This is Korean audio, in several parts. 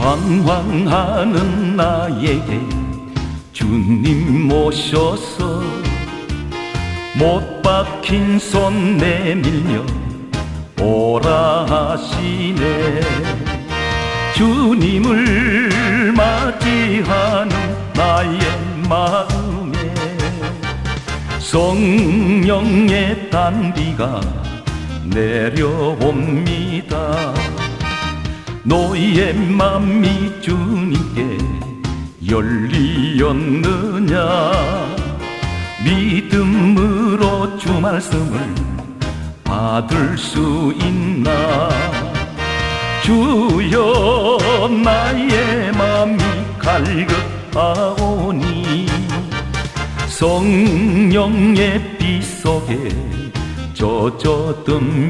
방황하는 나에게 주님 모셔서 못 박힌 손 내밀며 오라 하시네. 주님을 맞이하는 나의 마음에 성령의 단비가 내려옵니다. 너의 맘이 주님께 열리었느냐? 믿음으로 주 말씀을 받을 수 있나? 주여 나의 맘이 갈급하오니 성령의 빛 속에 젖어듭니다.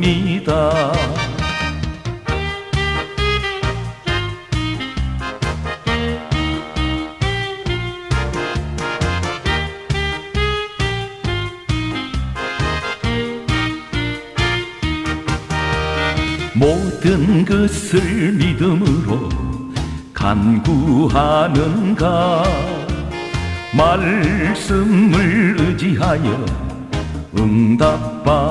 모든 것을 믿음으로 간구하는가? 말씀을 의지하여 응답받으라.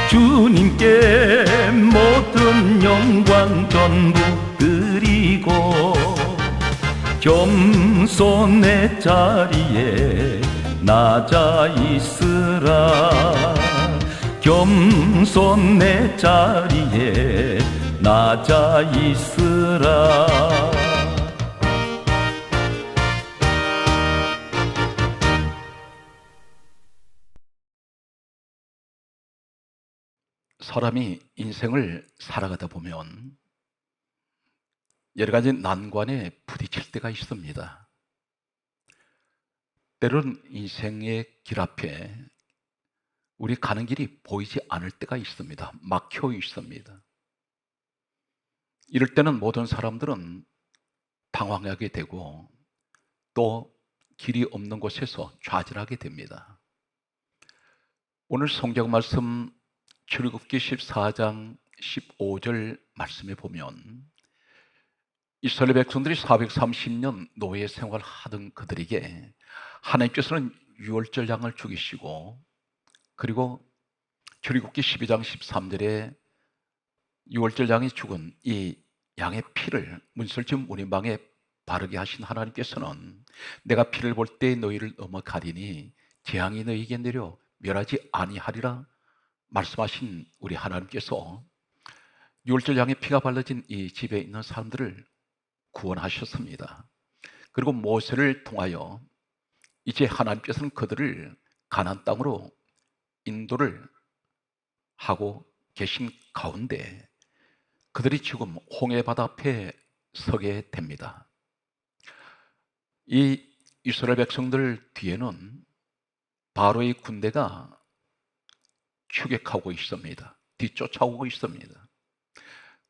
주님께 모든 영광 전부 드리고 겸손의 자리에 낮아 있으라. 겸손의 자리에 낮아 있으라. 사람이 인생을 살아가다 보면 여러 가지 난관에 부딪힐 때가 있습니다. 때로는 인생의 길 앞에 우리 가는 길이 보이지 않을 때가 있습니다. 막혀 있습니다. 이럴 때는 모든 사람들은 당황하게 되고 또 길이 없는 곳에서 좌절하게 됩니다. 오늘 성경 말씀 출애굽기 14장 15절 말씀에 보면 이스라엘 백성들이 430년 노예 생활하던 그들에게 하나님께서는 유월절 양을 죽이시고, 그리고 출애굽기 12장 13절에 유월절 양이 죽은 이 양의 피를 문설주 문인방에 바르게 하신 하나님께서는 내가 피를 볼 때 너희를 넘어가리니 재앙이 너희에게 내려 멸하지 아니하리라 말씀하신 우리 하나님께서 유월절 양의 피가 발라진 이 집에 있는 사람들을 구원하셨습니다. 그리고 모세를 통하여 이제 하나님께서는 그들을 가나안 땅으로 인도를 하고 계신 가운데 그들이 지금 홍해바다 앞에 서게 됩니다. 이 이스라엘 백성들 뒤에는 바로의 군대가 추격하고 있습니다. 뒤쫓아오고 있습니다.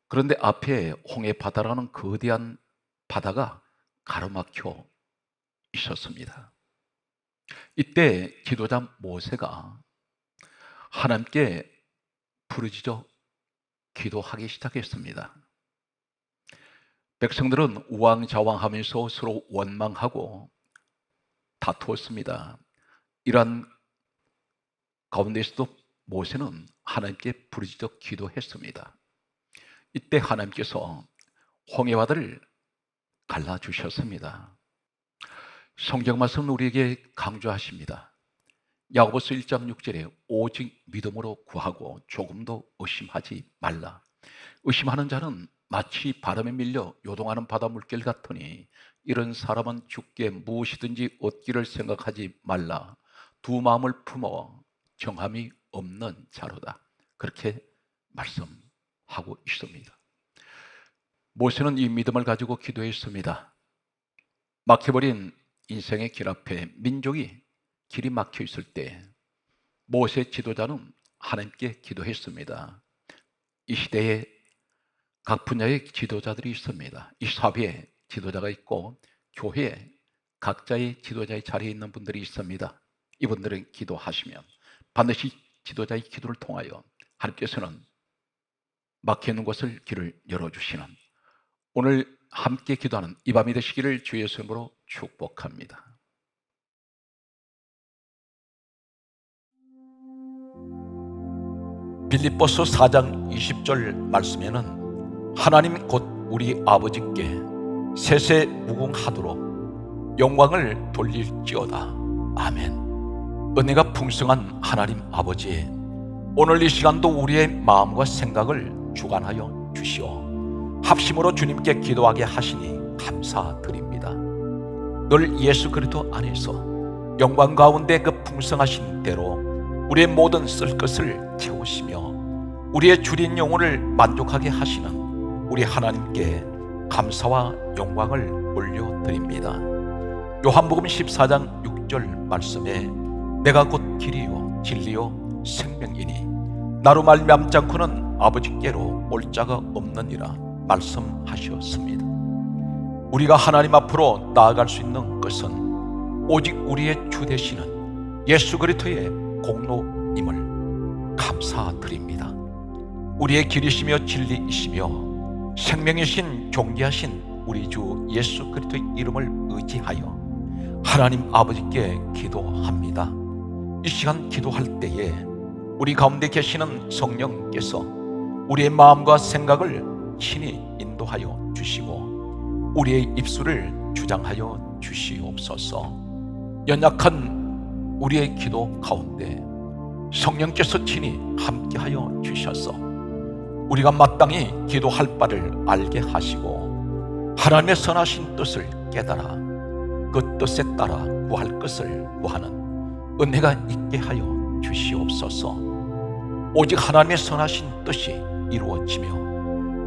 그런데 앞에 홍해바다라는 거대한 바다가 가로막혀 있었습니다. 이때 지도자 모세가 하나님께 부르짖어 기도하기 시작했습니다. 백성들은 우왕좌왕하면서 서로 원망하고 다투었습니다. 이러한 가운데서도 모세는 하나님께 부르짖어 기도했습니다. 이때 하나님께서 홍해바다를 갈라주셨습니다. 성경 말씀은 우리에게 강조하십니다. 야고보서 1장 6절에 오직 믿음으로 구하고 조금도 의심하지 말라. 의심하는 자는 마치 바람에 밀려 요동하는 바다 물결 같으니 이런 사람은 주께 무엇이든지 얻기를 생각하지 말라. 두 마음을 품어 정함이 없는 자로다. 그렇게 말씀하고 있습니다. 모세는 이 믿음을 가지고 기도했습니다. 막혀버린 인생의 길 앞에 민족이 길이 막혀 있을 때 모세 지도자는 하나님께 기도했습니다. 이 시대에 각 분야의 지도자들이 있습니다. 이 사회에 지도자가 있고 교회에 각자의 지도자의 자리에 있는 분들이 있습니다. 이분들은 기도하시면 반드시 지도자의 기도를 통하여 하나님께서는 막혀있는 곳을 길을 열어주시는 오늘 함께 기도하는 이 밤이 되시기를 주의 이름으로 축복합니다. 빌립보서 4장 20절 말씀에는 하나님 곧 우리 아버지께 세세 무궁하도록 영광을 돌릴지어다. 아멘. 은혜가 풍성한 하나님 아버지, 오늘 이 시간도 우리의 마음과 생각을 주관하여 주시오 합심으로 주님께 기도하게 하시니 감사드립니다. 늘 예수 그리스도 안에서 영광 가운데 그 풍성하신 대로 우리의 모든 쓸 것을 채우시며 우리의 줄인 영혼을 만족하게 하시는 우리 하나님께 감사와 영광을 올려드립니다. 요한복음 14장 6절 말씀에 내가 곧 길이요 진리요 생명이니 나로 말미암지 않고는 아버지께로 올 자가 없느니라 말씀하셨습니다. 우리가 하나님 앞으로 나아갈 수 있는 것은 오직 우리의 주 되시는 예수 그리스도의 공로임을 감사드립니다. 우리의 길이시며 진리이시며 생명이신 존귀하신 우리 주 예수 그리스도의 이름을 의지하여 하나님 아버지께 기도합니다. 이 시간 기도할 때에 우리 가운데 계시는 성령께서 우리의 마음과 생각을 친히 인도하여 주시고 우리의 입술을 주장하여 주시옵소서. 연약한 우리의 기도 가운데 성령께서 친히 함께하여 주셔서 우리가 마땅히 기도할 바를 알게 하시고 하나님의 선하신 뜻을 깨달아 그 뜻에 따라 구할 것을 구하는 은혜가 있게 하여 주시옵소서. 오직 하나님의 선하신 뜻이 이루어지며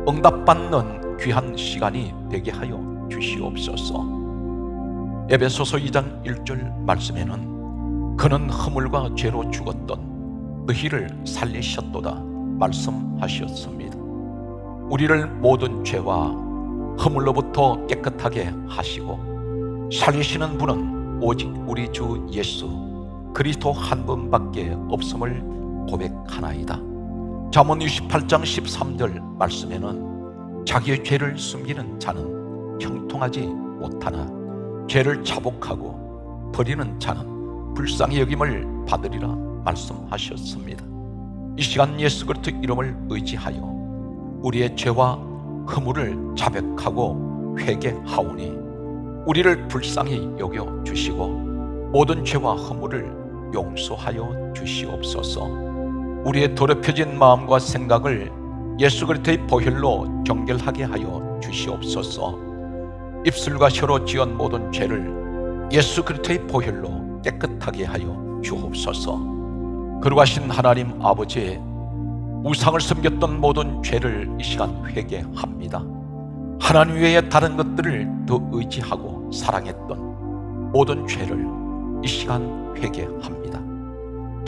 응답받는 귀한 시간이 되게 하여 주시옵소서. 에베소서 2장 1절 말씀에는 그는 허물과 죄로 죽었던 너희를 살리셨도다 말씀하셨습니다. 우리를 모든 죄와 허물로부터 깨끗하게 하시고 살리시는 분은 오직 우리 주 예수 그리스도 한 분밖에 없음을 고백하나이다. 잠언 28장 13절 말씀에는 자기의 죄를 숨기는 자는 형통하지 못하나 죄를 자복하고 버리는 자는 불쌍히 여김을 받으리라 말씀하셨습니다. 이 시간 예수 그리스도 이름을 의지하여 우리의 죄와 허물을 자백하고 회개하오니 우리를 불쌍히 여겨 주시고 모든 죄와 허물을 용서하여 주시옵소서. 우리의 더럽혀진 마음과 생각을 예수 그리스도의 보혈로 정결하게 하여 주시옵소서. 입술과 혀로 지은 모든 죄를 예수 그리스도의 보혈로 깨끗하게 하여 주옵소서. 거룩하신 하나님 아버지, 우상을 섬겼던 모든 죄를 이 시간 회개합니다. 하나님 외에 다른 것들을 더 의지하고 사랑했던 모든 죄를 이 시간 회개합니다.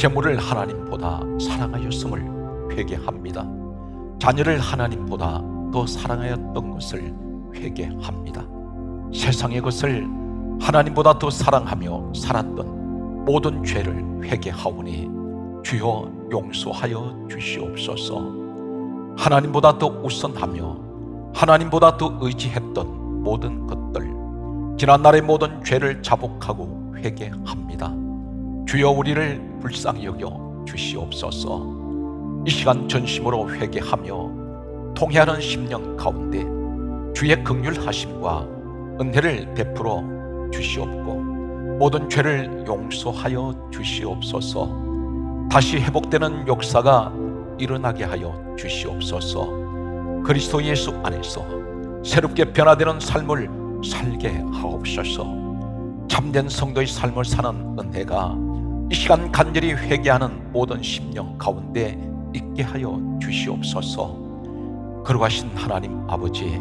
재물을 하나님보다 사랑하였음을 회개합니다. 자녀를 하나님보다 더 사랑하였던 것을 회개합니다. 세상의 것을 하나님보다 더 사랑하며 살았던 모든 죄를 회개하오니 주여 용서하여 주시옵소서. 하나님보다 더 우선하며 하나님보다 더 의지했던 모든 것들, 지난날의 모든 죄를 자복하고 회개합니다. 주여 우리를 불쌍히 여겨 주시옵소서. 이 시간 전심으로 회개하며 통회하는 심령 가운데 주의 긍휼하심과 은혜를 베풀어 주시옵고 모든 죄를 용서하여 주시옵소서. 다시 회복되는 역사가 일어나게 하여 주시옵소서. 그리스도 예수 안에서 새롭게 변화되는 삶을 살게 하옵소서. 참된 성도의 삶을 사는 은혜가 이 시간 간절히 회개하는 모든 심령 가운데 있게 하여 주시옵소서. 거룩하신 하나님 아버지,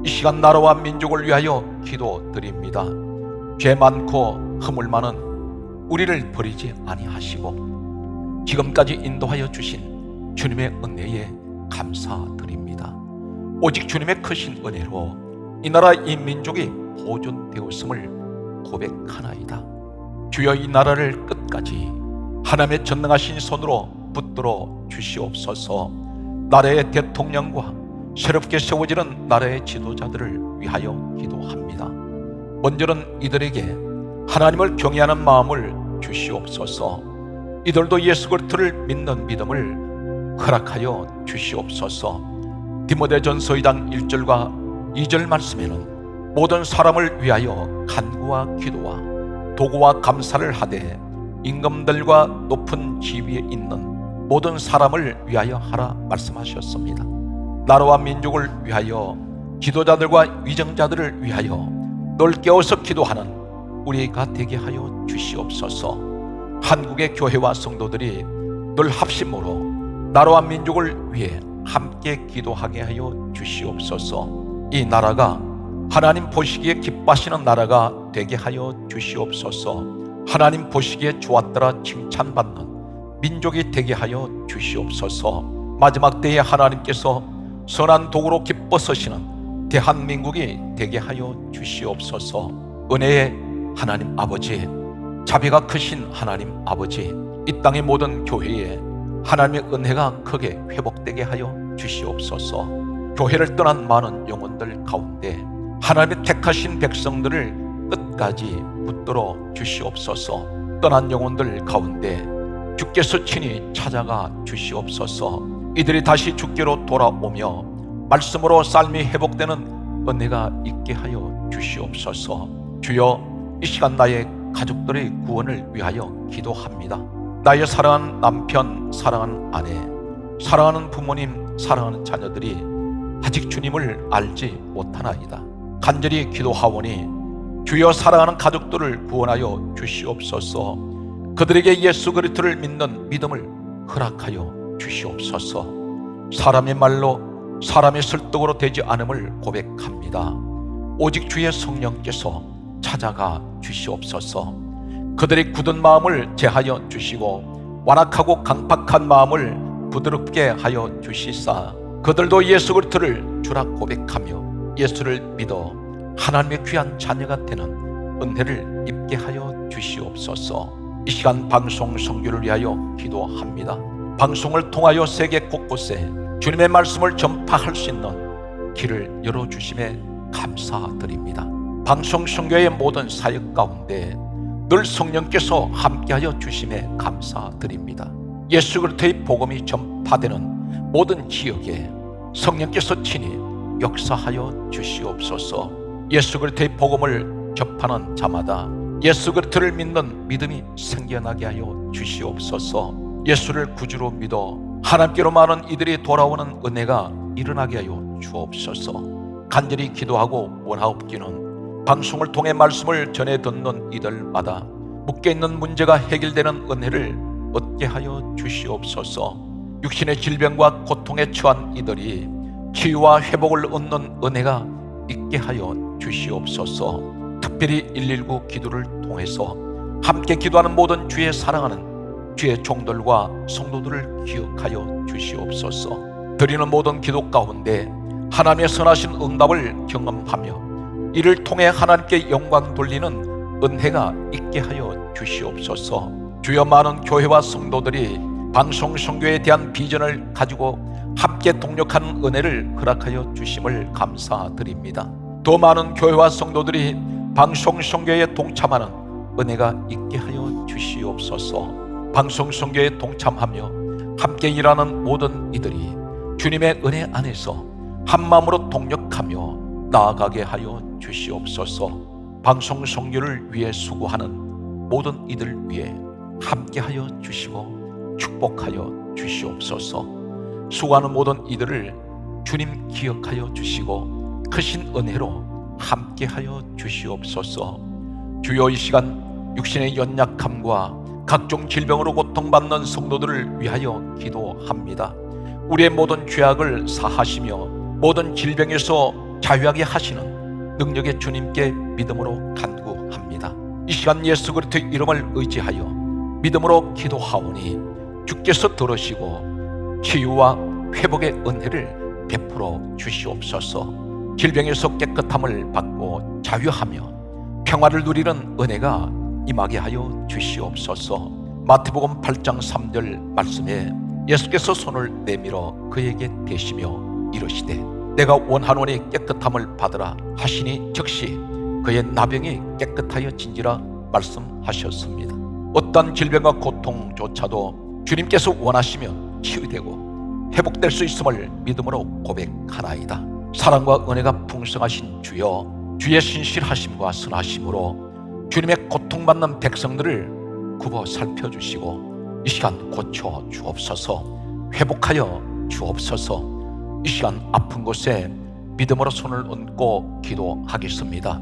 이 시간 나라와 민족을 위하여 기도드립니다. 죄 많고 허물 많은 우리를 버리지 아니하시고 지금까지 인도하여 주신 주님의 은혜에 감사드립니다. 오직 주님의 크신 은혜로 이 나라 이 민족이 보존되었음을 고백하나이다. 주여 이 나라를 끝까지 하나님의 전능하신 손으로 붙들어 주시옵소서. 나라의 대통령과 새롭게 세워지는 나라의 지도자들을 위하여 기도합니다. 먼저는 이들에게 하나님을 경외하는 마음을 주시옵소서. 이들도 예수 그리스도를 믿는 믿음을 허락하여 주시옵소서. 디모데전서 2장 1절과 2절 말씀에는 모든 사람을 위하여 간구와 기도와 도구와 감사를 하되 임금들과 높은 지위에 있는 모든 사람을 위하여 하라 말씀하셨습니다. 나라와 민족을 위하여 지도자들과 위정자들을 위하여 늘 깨어서 기도하는 우리가 되게 하여 주시옵소서. 한국의 교회와 성도들이 늘 합심으로 나라와 민족을 위해 함께 기도하게 하여 주시옵소서. 이 나라가 하나님 보시기에 기뻐하시는 나라가 되게 하여 주시옵소서. 하나님 보시기에 좋았더라 칭찬받는 민족이 되게 하여 주시옵소서. 마지막 때에 하나님께서 선한 도구로 기뻐 서시는 대한민국이 되게 하여 주시옵소서. 은혜의 하나님 아버지, 자비가 크신 하나님 아버지, 이 땅의 모든 교회에 하나님의 은혜가 크게 회복되게 하여 주시옵소서. 교회를 떠난 많은 영혼들 가운데 하나님의 택하신 백성들을 끝까지 붙들어 주시옵소서. 떠난 영혼들 가운데 주께서 친히 찾아가 주시옵소서. 이들이 다시 주께로 돌아오며 말씀으로 삶이 회복되는 은혜가 있게 하여 주시옵소서. 주여, 이 시간 나의 가족들의 구원을 위하여 기도합니다. 나의 사랑하는 남편, 사랑하는 아내, 사랑하는 부모님, 사랑하는 자녀들이 아직 주님을 알지 못하나이다. 간절히 기도하오니 주여, 사랑하는 가족들을 구원하여 주시옵소서. 그들에게 예수 그리스도를 믿는 믿음을 허락하여 주시옵소서. 사람의 말로, 사람의 설득으로 되지 않음을 고백합니다. 오직 주의 성령께서 찾아가 주시옵소서. 그들의 굳은 마음을 제하여 주시고 완악하고 강팍한 마음을 부드럽게 하여 주시사 그들도 예수 그리스도를 주라 고백하며 예수를 믿어 하나님의 귀한 자녀가 되는 은혜를 입게 하여 주시옵소서. 이 시간 방송 선교를 위하여 기도합니다. 방송을 통하여 세계 곳곳에 주님의 말씀을 전파할 수 있는 길을 열어주심에 감사드립니다. 방송 선교의 모든 사역 가운데 늘 성령께서 함께하여 주심에 감사드립니다. 예수 그리스도의 복음이 전파되는 모든 지역에 성령께서 친히 역사하여 주시옵소서. 예수 그리스도의 복음을 접하는 자마다 예수 그리스도를 믿는 믿음이 생겨나게 하여 주시옵소서. 예수를 구주로 믿어 하나님께로 많은 이들이 돌아오는 은혜가 일어나게 하여 주옵소서. 간절히 기도하고 원하옵기는 방송을 통해 말씀을 전해 듣는 이들마다 묶여있는 문제가 해결되는 은혜를 얻게 하여 주시옵소서. 육신의 질병과 고통에 처한 이들이 치유와 회복을 얻는 은혜가 있게 하여 주시옵소서. 특별히 119 기도를 통해서 함께 기도하는 모든 주의 사랑하는 주의 종들과 성도들을 기억하여 주시옵소서. 드리는 모든 기도 가운데 하나님의 선하신 응답을 경험하며 이를 통해 하나님께 영광 돌리는 은혜가 있게 하여 주시옵소서. 주여, 많은 교회와 성도들이 방송 선교에 대한 비전을 가지고 함께 동력하는 은혜를 허락하여 주심을 감사드립니다. 더 많은 교회와 성도들이 방송 선교에 동참하는 은혜가 있게 하여 주시옵소서. 방송 선교에 동참하며 함께 일하는 모든 이들이 주님의 은혜 안에서 한마음으로 동력하며 나아가게 하여 주시옵소서. 방송 선교를 위해 수고하는 모든 이들 위해 함께하여 주시고 축복하여 주시옵소서. 수고하는 모든 이들을 주님 기억하여 주시고 크신 은혜로 함께하여 주시옵소서. 주여, 이 시간 육신의 연약함과 각종 질병으로 고통받는 성도들을 위하여 기도합니다. 우리의 모든 죄악을 사하시며 모든 질병에서 자유하게 하시는 능력의 주님께 믿음으로 간구합니다. 이 시간 예수 그리스도의 이름을 의지하여 믿음으로 기도하오니 주께서 들으시고 치유와 회복의 은혜를 베풀어 주시옵소서. 질병에서 깨끗함을 받고 자유하며 평화를 누리는 은혜가 임하게 하여 주시옵소서. 마태복음 8장 3절 말씀에 예수께서 손을 내밀어 그에게 대시며 이르시되 내가 원하노니 깨끗함을 받으라 하시니 즉시 그의 나병이 깨끗하여진지라 말씀하셨습니다. 어떤 질병과 고통조차도 주님께서 원하시면 치유되고 회복될 수 있음을 믿음으로 고백하나이다. 사랑과 은혜가 풍성하신 주여, 주의 신실하심과 선하심으로 주님의 고통받는 백성들을 굽어 살펴주시고 이 시간 고쳐 주옵소서, 회복하여 주옵소서. 이 시간 아픈 곳에 믿음으로 손을 얹고 기도하겠습니다.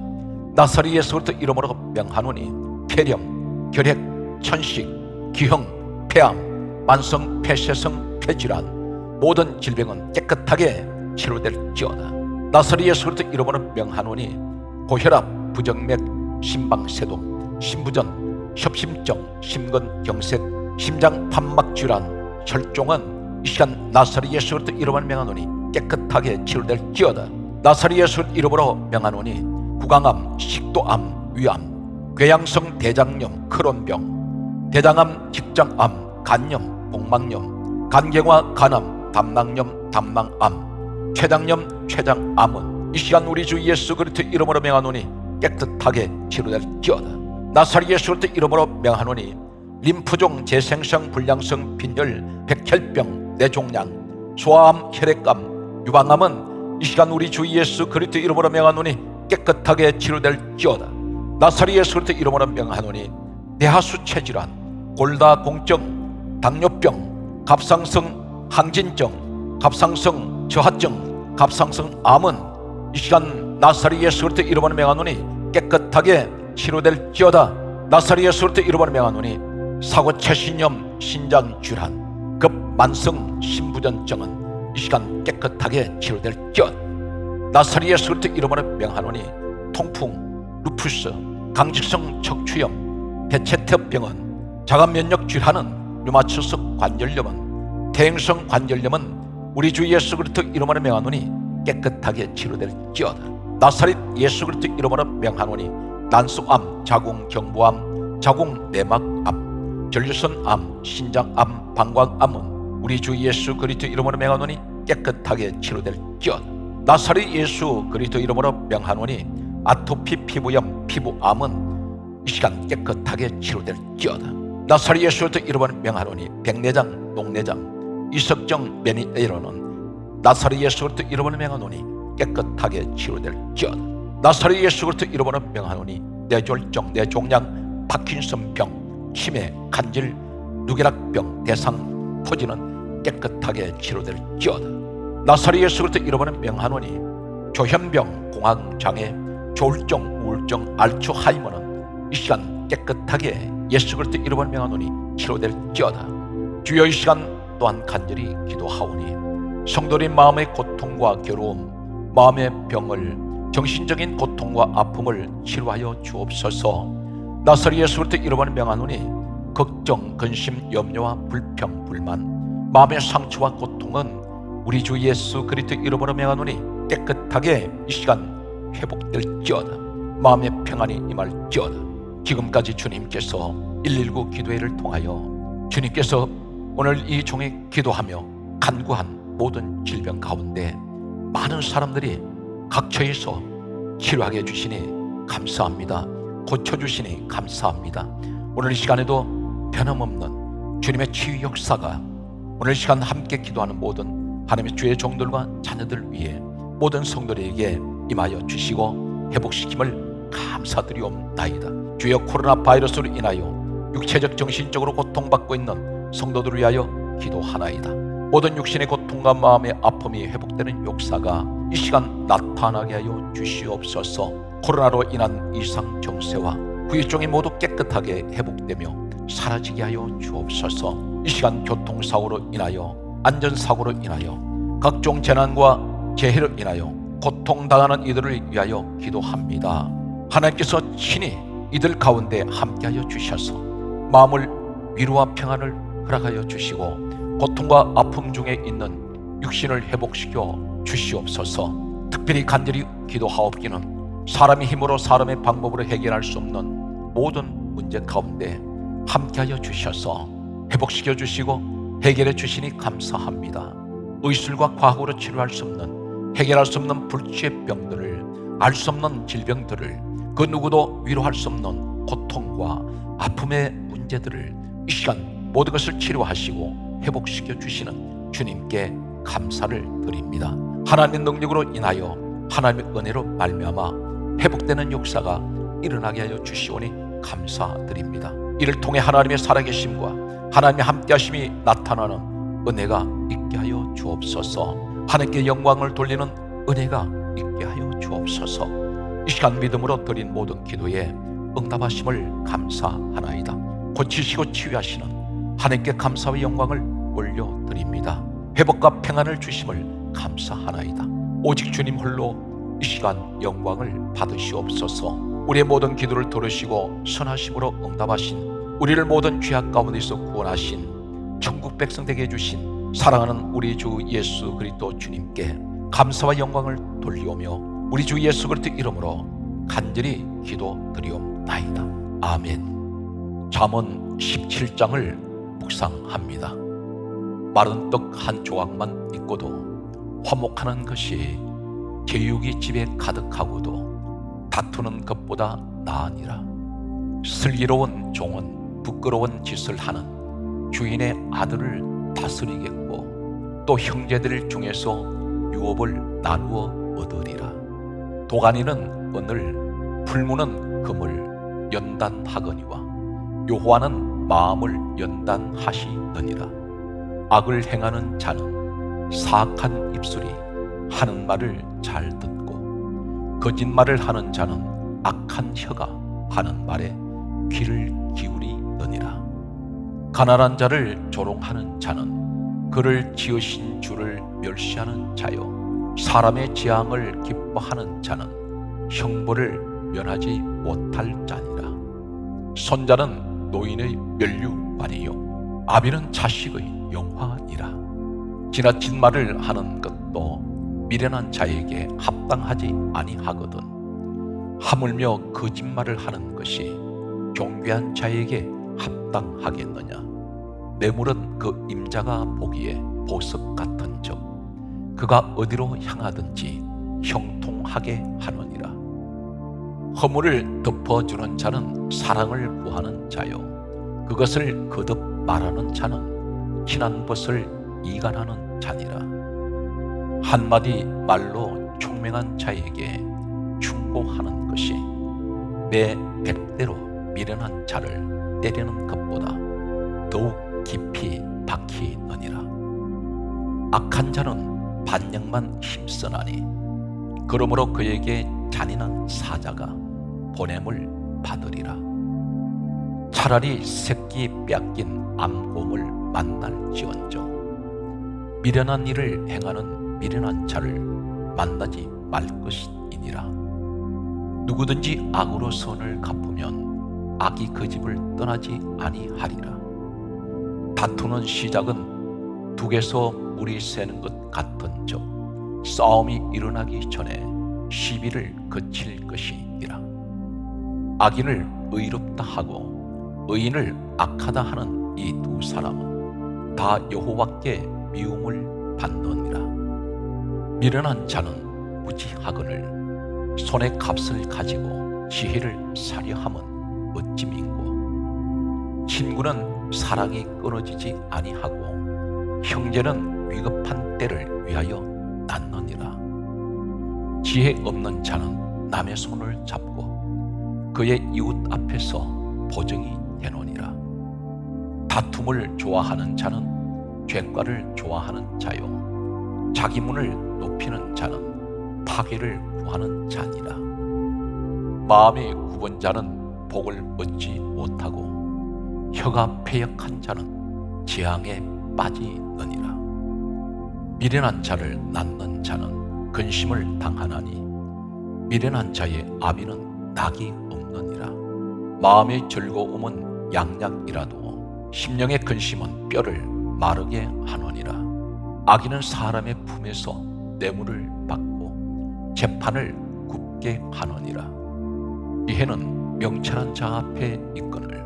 나사렛 예수 그리스도 이름으로 명하노니 폐렴, 결핵, 천식, 기형, 폐암, 만성 폐쇄성 폐질환 모든 질병은 깨끗하게 치료될지어다. 나사렛 예수 그리스도 이름으로 명하노니 고혈압, 부정맥, 심방세동, 심부전, 협심증, 심근경색, 심장 판막 질환, 혈종은 이 시간 나사렛 예수 그리스도 이름으로 명하노니 깨끗하게 치료될지어다. 나사렛 예수 이름으로 명하노니 구강암, 식도암, 위암, 궤양성 대장염, 크론병, 대장암, 직장암, 간염, 복막염, 간경화, 간암, 담낭염, 담낭암, 췌장염, 췌장암은 이 시간 우리 주 예수 그리스도 이름으로 명하노니 깨끗하게 치료될지어다. 나사렛 예수 그리스도 이름으로 명하노니 림프종, 재생성, 불량성, 빈혈, 백혈병, 뇌종양, 소아암, 혈액암, 유방암은 이 시간 우리 주 예수 그리스도 이름으로 명하노니 깨끗하게 치료될지어다. 나사렛 예수 그리스도 이름으로 명하노니 뇌하수 체질환, 골다공증, 당뇨병, 갑상선 항진증, 갑상선 저하증, 갑상선 암은 이 시간 나사렛 예수 그리스도 이름으로 명하노니 깨끗하게 치료될지어다. 나사렛 예수 그리스도 이름으로 명하노니 사고체신염, 신장질환, 급만성 심부전증은 이 시간 깨끗하게 치료될지어다. 나사렛 예수 그리스도 이름으로 명하노니 통풍, 루푸스, 강직성 척추염, 대체태병은, 자가면역 질환은, 류마티스 관절염은, 퇴행성 관절염은 우리 주 예수 그리스도 이름으로 명하노니 깨끗하게 치료될지어다. 나사렛 예수 그리스도 이름으로 명하노니 난소암, 자궁경부암, 자궁내막암, 전류선암, 신장암, 방광암은 우리 주 예수 그리스도 이름으로 명하노니 깨끗하게 치료될지어다. 나사렛 예수 그리스도 이름으로 명하노니 아토피 피부염, 피부암은 이 시간 깨끗하게 치료될지어다. 나사렛 예수 그리스도 이름으로 명하노니 백내장, 녹내장, 이석증, 메니에이로는 나사렛 예수 그리스도 이름으로 명하노니 깨끗하게 치료될지어다. 나사렛 예수 그리스도 이름으로 명하노니 뇌졸중, 뇌종양, 파킨슨병, 치매, 간질, 누게락병, 대상 포진은 깨끗하게 치료될지어다. 나사렛 예수 그리스도 이름으로 명하노니 조현병, 공황장애, 조울증, 우울증, 알츠하이머는 이 시간 깨끗하게 예수 그리스도 이름으로 명하노니 치료될지어다. 주여 이 시간 또한 간절히 기도하오니 성도의 마음의 고통과 괴로움, 마음의 병을, 정신적인 고통과 아픔을 치료하여 주옵소서. 나사렛 예수 그리스도 이름으로 명하노니 걱정, 근심, 염려와 불평, 불만, 마음의 상처와 고통은 우리 주 예수 그리스도 이름으로 명하노니 깨끗하게 이 시간 회복될지어다. 마음의 평안이 임할지어다. 지금까지 주님께서 119 기도회를 통하여 주님께서 오늘 이 종이 기도하며 간구한 모든 질병 가운데 많은 사람들이 각처에서 치료하게 해주시니 감사합니다. 고쳐주시니 감사합니다. 오늘 이 시간에도 변함없는 주님의 치유 역사가 오늘 이 시간 함께 기도하는 모든 하나님의 주의 종들과 자녀들 위해 모든 성도들에게 임하여 주시고 회복시킴을 감사드리옵나이다. 주여 코로나 바이러스로 인하여 육체적 정신적으로 고통받고 있는 성도들을 위하여 기도하나이다. 모든 육신의 고통과 마음의 아픔이 회복되는 역사가 이 시간 나타나게 하여 주시옵소서. 코로나로 인한 이상 정세와 후유증이 모두 깨끗하게 회복되며 사라지게 하여 주옵소서. 이 시간 교통사고로 인하여, 안전사고로 인하여, 각종 재난과 재해로 인하여 고통당하는 이들을 위하여 기도합니다. 하나님께서 친히 이들 가운데 함께하여 주셔서 마음을 위로와 평안을 허락하여 주시고 고통과 아픔 중에 있는 육신을 회복시켜 주시옵소서. 특별히 간절히 기도하옵기는 사람의 힘으로 사람의 방법으로 해결할 수 없는 모든 문제 가운데 함께하여 주셔서 회복시켜 주시고 해결해 주시니 감사합니다. 의술과 과학으로 치료할 수 없는 해결할 수 없는 불치의 병들을, 알 수 없는 질병들을, 그 누구도 위로할 수 없는 고통과 아픔의 문제들을 이 시간 모든 것을 치료하시고 회복시켜 주시는 주님께 감사를 드립니다. 하나님의 능력으로 인하여 하나님의 은혜로 말미암아 회복되는 역사가 일어나게 하여 주시오니 감사드립니다. 이를 통해 하나님의 살아계심과 하나님의 함께하심이 나타나는 은혜가 있게 하여 주옵소서. 하나님께 영광을 돌리는 은혜가 있게 하여 주옵소서. 이 시간 믿음으로 드린 모든 기도에 응답하심을 감사하나이다. 고치시고 치유하시는 하나님께 감사와 영광을 올려드립니다. 회복과 평안을 주심을 감사하나이다. 오직 주님 홀로 이 시간 영광을 받으시옵소서. 우리의 모든 기도를 들으시고 선하심으로 응답하신, 우리를 모든 죄악 가운데서 구원하신, 천국 백성 되게 해주신 사랑하는 우리 주 예수 그리스도 주님께 감사와 영광을 돌리오며 우리 주 예수 그리스도 이름으로 간절히 기도드리옵나이다. 아멘. 잠언 17장을 묵상합니다. 마른 떡 한 조각만 있고도 화목하는 것이 제육이 집에 가득하고도 다투는 것보다 나으니라. 슬기로운 종은 부끄러운 짓을 하는 주인의 아들을 다스리겠고 또 형제들 중에서 유업을 나누어 얻으리라. 도가니는 은을, 풀무는 금을 연단하거니와 여호와는 마음을 연단하시느니라. 악을 행하는 자는 사악한 입술이 하는 말을 잘 듣고 거짓말을 하는 자는 악한 혀가 하는 말에 귀를 기울이느니라. 가난한 자를 조롱하는 자는 그를 지으신 주를 멸시하는 자요, 사람의 재앙을 기뻐하는 자는 형벌을 면하지 못할 자니라. 손자는 노인의 면류관이요 아비는 자식의 영화니라. 지나친 말을 하는 것도 미련한 자에게 합당하지 아니하거든 하물며 거짓말을 하는 것이 존귀한 자에게 합당하겠느냐. 뇌물은 그 임자가 보기에 보석 같은즉 그가 어디로 향하든지 형통하게 하느니라. 허물을 덮어주는 자는 사랑을 구하는 자요, 그것을 거듭 말하는 자는 친한 것을 이간하는 자니라. 한마디 말로 총명한 자에게 충고하는 것이 내 100대로 미련한 자를 때리는 것보다 더욱 깊이 박히느니라. 악한 자는 반역만 힘쓰나니 그러므로 그에게 잔인한 사자가 보냄을 받으리라. 차라리 새끼 빼앗긴 암곰을 만날지언정 미련한 일을 행하는 미련한 자를 만나지 말 것이니라. 누구든지 악으로 선을 갚으면 악이 그 집을 떠나지 아니하리라. 다투는 시작은 둑에서 물이 새는 것 같은즉 싸움이 일어나기 전에 시비를 그칠 것이니라. 악인을 의롭다 하고 의인을 악하다 하는 이 두 사람은 다 여호와께 미움을 받느니라. 미련한 자는 무지하거늘 손의 값을 가지고 지혜를 사려함은 어찌민고. 친구는 사랑이 끊어지지 아니하고 형제는 위급한 때를 위하여 낳느니라. 지혜 없는 자는 남의 손을 잡고 그의 이웃 앞에서 보증이 되노니라. 다툼을 좋아하는 자는 죄과를 좋아하는 자요, 자기 문을 높이는 자는 파괴를 구하는 자니라. 마음이 굽은 자는 복을 얻지 못하고 혀가 패역한 자는 재앙에 빠지느니라. 미련한 자를 낳는 자는 근심을 당하나니 미련한 자의 아비는 낙이 없느니라. 마음의 즐거움은 양약이라도 심령의 근심은 뼈를 마르게 하느니라. 악인은 사람의 품에서 뇌물을 받고 재판을 굽게 하느니라. 이해는 명철한 자 앞에 있거늘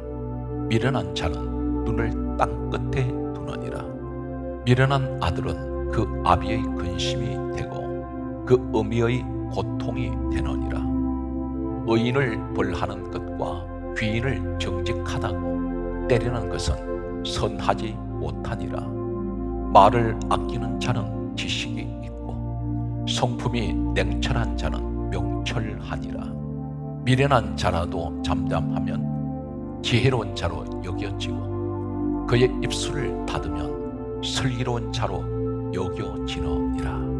미련한 자는 눈을 땅 끝에 두느니라. 미련한 아들은 그 아비의 근심이 되고 그 의미의 고통이 되느니라. 의인을 벌하는 것과 귀인을 정직하다고 때리는 것은 선하지 못하니라. 말을 아끼는 자는 지식이 있고 성품이 냉철한 자는 명철하니라. 미련한 자라도 잠잠하면 지혜로운 자로 여겨지고 그의 입술을 닫으면 슬기로운 자로 여겨지느니라.